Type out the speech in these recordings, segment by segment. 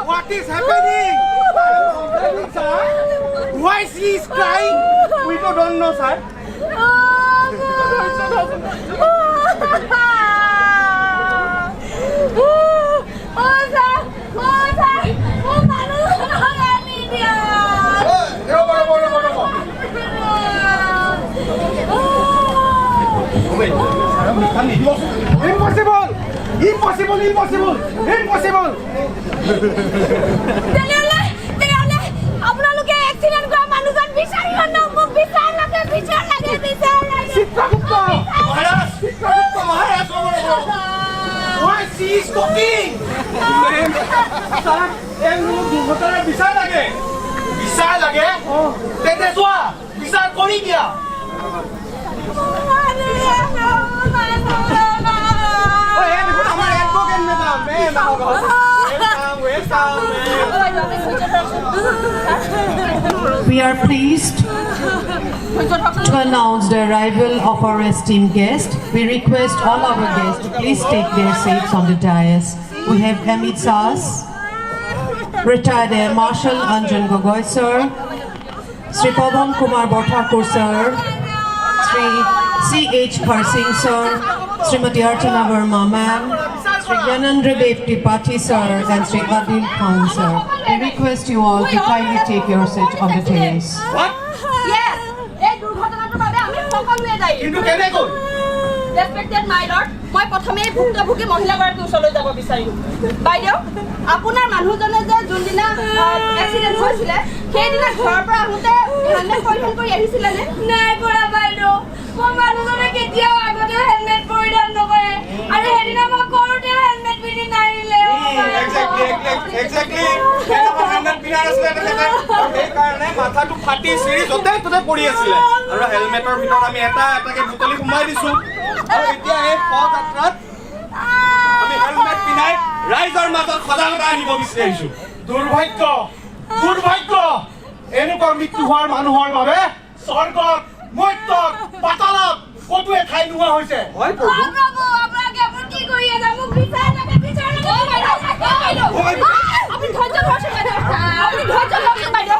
What is happening? Why she is crying? We don't know, sir. Impossible! Impossible! Impossible! Impossible! আপোনালোকে accident কৰা মানুহজন বিচাৰি আনক মোক বিচাৰ লাগে চিত্ৰগুপ্ত মহাৰাজ চিত্ৰগুপ্ত মহাৰাজ Why she is talking? এই দুৰ্ঘটনাৰ বিচাৰ লাগে তেতে যোৱা বিচাৰ কৰি দিয়া We are pleased to announce the arrival of our esteemed guest. We request all our guests to please take their seats on the dais. We have AMRIT SAS, retired Air Marshal Anjan Gogoi sir, Sri Pavan Kumar Bhattakur sir, Sri C.H. Kharsing sir, Srimati Archana Verma ma'am, Sri Gyanendra Dev Tripathi sir, and Sri Adil Khan sir. We request you all to kindly take your seat on the dais. What? Yes, এই দুৰ্ঘটনাটোৰ বাবে আমি সকলোৱে দায়ী কিন্তু কেনেকৈ ৰেসপেক্টেড মাই lord মই প্ৰথমে ভুক্তভোগী মহিলাগৰাকীৰ ওচৰলৈ যাব বিচাৰিম বাইদেউ আপোনাৰ মানুহজনে যে যোনদিনা এক্সিডেন্ট হৈছিলে সেইদিনা ঘৰৰ পৰা আহোঁতে হেলমেট পৰিধান কৰি আহিছিলে নে নাই কৰা বাইদেউ মোৰ মানুহজনে কেতিয়াও আগতে হেলমেট পৰিধান নকৰে আৰু সেইদিনা মই কৰোঁতে হেলমেট পিন্ধি নাহিলে Exactly. হেলমেট পিন্ধা নাছিলে সেইকাৰণে মাথাটো ফাটি চিৰি য'তে ত'তে পৰি আছিলে আৰু হেলমেটৰ ভিতৰত আমি এটাকে বুটলি সোমাই দিছো আৰু এতিয়া এই পদযাত্ৰাত আমি হেলমেট পিন্ধাই ৰাইজৰ মাজত সজাগতা আনিব বিচাৰিছো দুৰ্ভাগ্য এনেকুৱা মৃত্যু হোৱাৰ মানুহৰ বাবে স্বৰ্গত মৰ্ত্যত পাতালত ক'তোৱে ঠাই নোহোৱা হৈছে হয় প্ৰভু আপোনালোকে আপুনি কি কৰি আছে মোক বিচাৰ লাগে আপুনি ধৈৰ্য ধৰকচোন বাইদেউ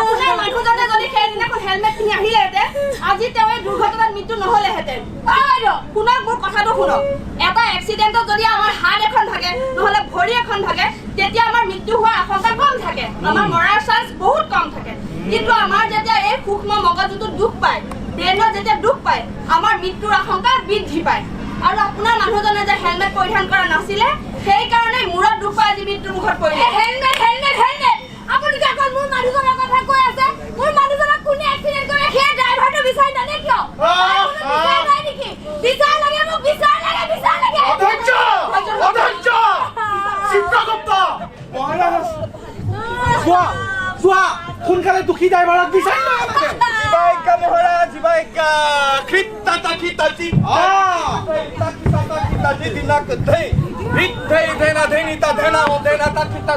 আপোনাৰ মানুহজনে যদি সেইদিনাখন হেলমেট পিন্ধি আহিলেহেঁতেন আজি তেওঁ এই দুৰ্ঘটনাত মৃত্যু নহ'লেহেঁতেন বাইদেউ শুনক মোৰ কথাটো শুনক এটা এক্সিডেণ্টত যদি আমাৰ হাত এখন থাকে নহ'লে ভৰি এখন থাকে তেতিয়া আমাৰ মৃত্যু হোৱাৰ আশংকা কম থাকে আমাৰ মৰাৰ চান্স বহুত কম থাকে কিন্তু আমাৰ যেতিয়া এই সূক্ষ্ম মগজুটো দুখ পায় ব্ৰেইনত যেতিয়া দুখ পায় আমাৰ মৃত্যুৰ আশংকা বৃদ্ধি পায় আৰু আপোনাৰ মানুহজনে যে হেলমেট পৰিধান কৰা নাছিলে সেইকাৰণে মূৰত দুখ পাই আজি মৃত্যুৰ মুখত পৰিলে হেলমেট আপুনি কি অকল মোৰ মানুহজনৰ কথা কৈ আছে মোৰ মানুহজনক কোনে এক্সিডেণ্ট কৰে সেই ড্ৰাইভাৰটো বিচাৰি নানে কিয় বিচাৰ লাগে মোক বিচাৰ লাগে অধৈৰ্য চিত্ৰগুপ্ত মহাৰাজ চোৱা সোনকালে দুখী ড্ৰাইভাৰক বিচাৰি লাগে জিবাইকা মহাৰাজ জিবাইকা খিতাতি দিনা কতে ৰিদ্ধে দেনা দেনিতা দেনা ও দেনা তাকিতা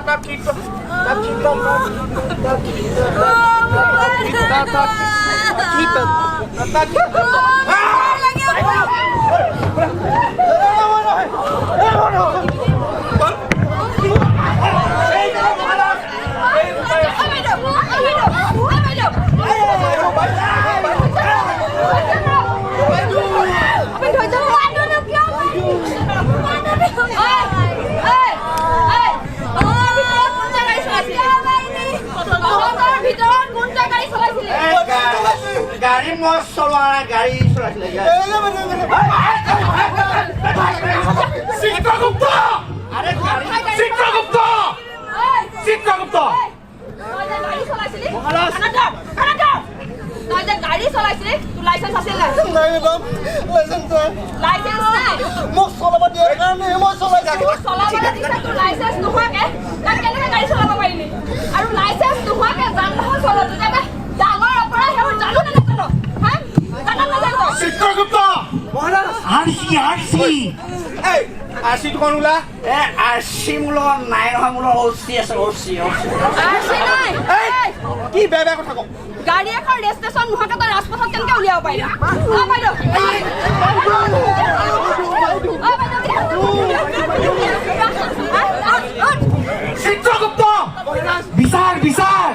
গাড়ী মছ চলোৱা গাড়ী চলাইছিলে চিত্ৰগুপ্ত চিত্ৰগুপ্ত তই যে গাড়ী চলাইছিলি তোৰ লাইচেন্স আছিল নাই নাই মেডাম লাইসেন্স নাই লাইচেন্স নাই মোক চলাব দিয়াৰ কাৰণে মই চলাই থাকো চলাবলৈ দিছে তোৰ লাইচেন্স নোহোৱাকে তই কেনেকৈ গাড়ী চলাব পাৰিলি আৰু লাইচেন্স নোহোৱাকে যান বাহন চলোৱাটো যে ডাঙৰ অপৰাধ সেইবোৰ জানো নে নাজানো হা জানো নাজানো চিত্ৰগুপ্ত মহাৰাজ আৰচি এই আৰচিটো কোন ওলা আৰচি মোৰ লগত নাই নহয় মোৰ অচি আছে অচি আৰচি নাই কি বেয়া বেয়া কথা কওঁ গাড়ী এখন ৰেজিষ্ট্ৰেশ্যন নোহোৱাকে তই ৰাজপথত কেনেকৈ উলিয়াব পাৰিলি বাইদেউ চিত্ৰগুপ্ত বিচাৰ বিচাৰ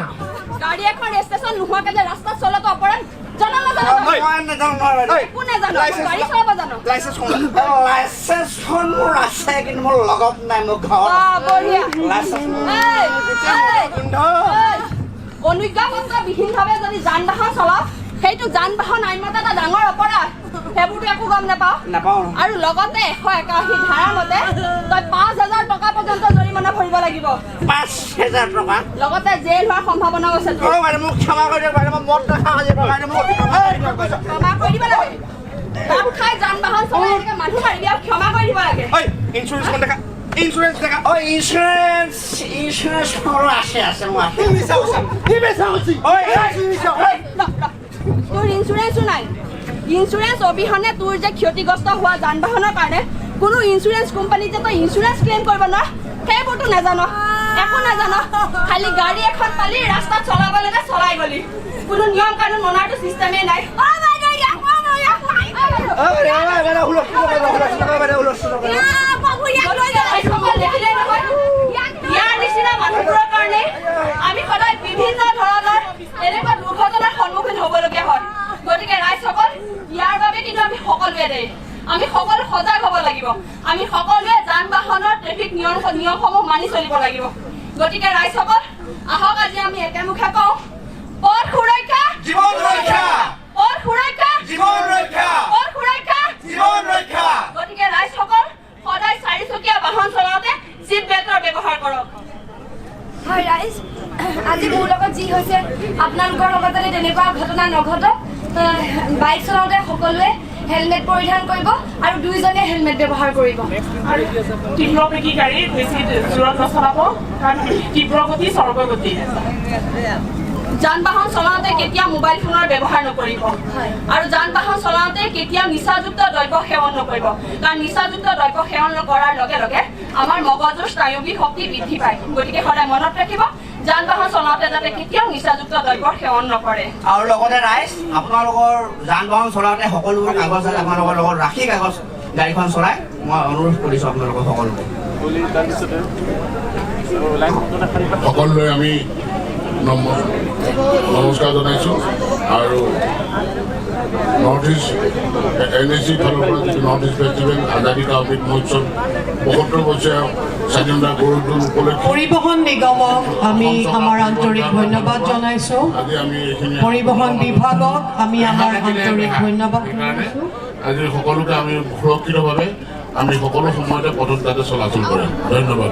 গাড়ী এখন ৰেজিষ্ট্ৰেশ্যন নোহোৱাকে যে ৰাস্তাত চলোৱাটো অপৰাধ জানো নাজানো মই নাজানো নহয় কোনে জানো গাড়ী চলাব জানো লাইচেন্স কোন লাইচেন্সখন মোৰ আছে কিন্তু মোৰ লগত নাই মোৰ ঘৰত বঢ়িয়া লাইচেন্স অনুজ্ঞাপত্ৰবিহীনভাৱে যদি যান বাহন চলাও সেইটো যান বাহন আইনমতে এটা ডাঙৰ অপৰাধ সেইবোৰতো একো গম নাপাওঁ নাপাওঁ আৰু লগতে 181 ধাৰা মতে তই 5,000 টকা পৰ্যন্ত জৰিমনা ভৰিব লাগিব 5,000 টকা লগতে জেল হোৱাৰ সম্ভাৱনা আছে তোৰ মোক ক্ষমা কৰি দিয়ক বাইদেউ মই মদ নাখাওঁ আজি ক্ষমা কৰি দিব লাগে তাত খাই যান বাহন চলাই এনেকৈ মানুহ মাৰিবি আৰু ক্ষমা কৰি দিব লাগে ইঞ্চুৰেঞ্চ কোন দেখা ইঞ্চুৰেঞ্চ দেখা ইঞ্চুৰেঞ্চ মোৰ আছে মোৰ তোৰ ইঞ্চুৰেঞ্চো নাই ইঞ্চুৰেঞ্চ অবিহনে তোৰ যে ক্ষতিগ্ৰস্ত হোৱা যান বাহনৰ কাৰণে কোনো ইঞ্চুৰেঞ্চ কোম্পানীত যে তই ইঞ্চুৰেঞ্চ ক্লেইম কৰিব নোৱাৰ সেইবোৰতো নাজানো একো নাজানো খালি গাড়ী এখন পালি ৰাস্তাত চলাব লাগে চলাই গলি কোনো নিয়ম কানুন মনাৰটো চিষ্টেমেই নাই ইয়াৰ নিচিনা মানুহবোৰৰ কাৰণে আমি সদায় বিভিন্ন ধৰণৰ এনেকুৱা দুৰ্ঘটনাৰ সন্মুখীন হ'বলগীয়া হয় গতিকে ৰাইজসকল ইয়াৰ বাবে কিন্তু আমি সকলোৱে দেই আমি সকলো সজাগ হ'ব লাগিব আমি সকলোৱে যান বাহনৰ ট্ৰেফিক নিয়মসমূহ মানি চলিব লাগিব গতিকে ৰাইজসকল আহক আজি আমি একেমুখে কওঁ পথ সুৰক্ষা জীৱন ৰক্ষা পথ সুৰক্ষা জীৱন ৰক্ষা পথ সুৰক্ষা জীৱন ৰক্ষা গতিকে ৰাইজসকল সদায় চাৰিচকীয়া বাহন চলাওঁতে চিট বেল্টৰ ব্যৱহাৰ কৰক হয় ৰাইজ আজি মোৰ লগত যি হৈছে আপোনালোকৰ লগত যাতে তেনেকুৱা ঘটনা নঘটক বাইক চলাওঁতে সকলোৱে হেলমেট পৰিধান কৰিব আৰু দুইজনে হেলমেট ব্যৱহাৰ কৰিব আৰু তীব্ৰবেগী গাড়ী বেছি জোৰত নচলাব কাৰণ তীব্ৰগতি স্বৰ্গগতি যান বাহন চলাওঁতে কেতিয়াও মোবাইল ফোনৰ ব্যৱহাৰ নকৰিব আৰু যান বাহন চলাওঁতে কেতিয়াও নিচাযুক্ত দ্ৰব্য সেৱন নকৰিব কাৰণ নিচাযুক্ত দ্ৰব্য সেৱন কৰাৰ লগে লগে আমাৰ মগজুৰ স্নায়ৱিক শক্তি বৃদ্ধি পায় গতিকে সদায় মনত ৰাখিব যান বাহন চলাওঁতে যাতে কেতিয়াও নিচাযুক্ত দ্ৰব্য সেৱন নকৰে আৰু লগতে ৰাইজ আপোনালোকৰ যান বাহন চলাওঁতে সকলোবোৰ কাগজ আপোনালোকৰ লগত ৰাখি কাগজ গাড়ীখন চলাই মই অনুৰোধ কৰিছোঁ আপোনালোকৰ সকলোকে সকলোৱে আমি নমস্কাৰ জনাইছোঁ আৰু নৰ্থ ইষ্ট NSC ফালৰ পৰা যিটো নৰ্থ ইষ্ট ফেষ্টিভেল আজাদী কা অমৃত মহোৎসৱ ৭৫ বছৰীয়া স্বাধীনতা গৌৰৱৰ উপলক্ষে পৰিবহন নিগমক আমি আমাৰ আন্তৰিক ধন্যবাদ জনাইছোঁ আজি আমি এইখিনি পৰিবহন বিভাগক আমি আমাৰ আন্তৰিক ধন্যবাদ জনাইছোঁ আজি সকলোকে আমি সুৰক্ষিতভাৱে আমি সকলো সময়তে পথত যাতে চলাচল কৰিম ধন্যবাদ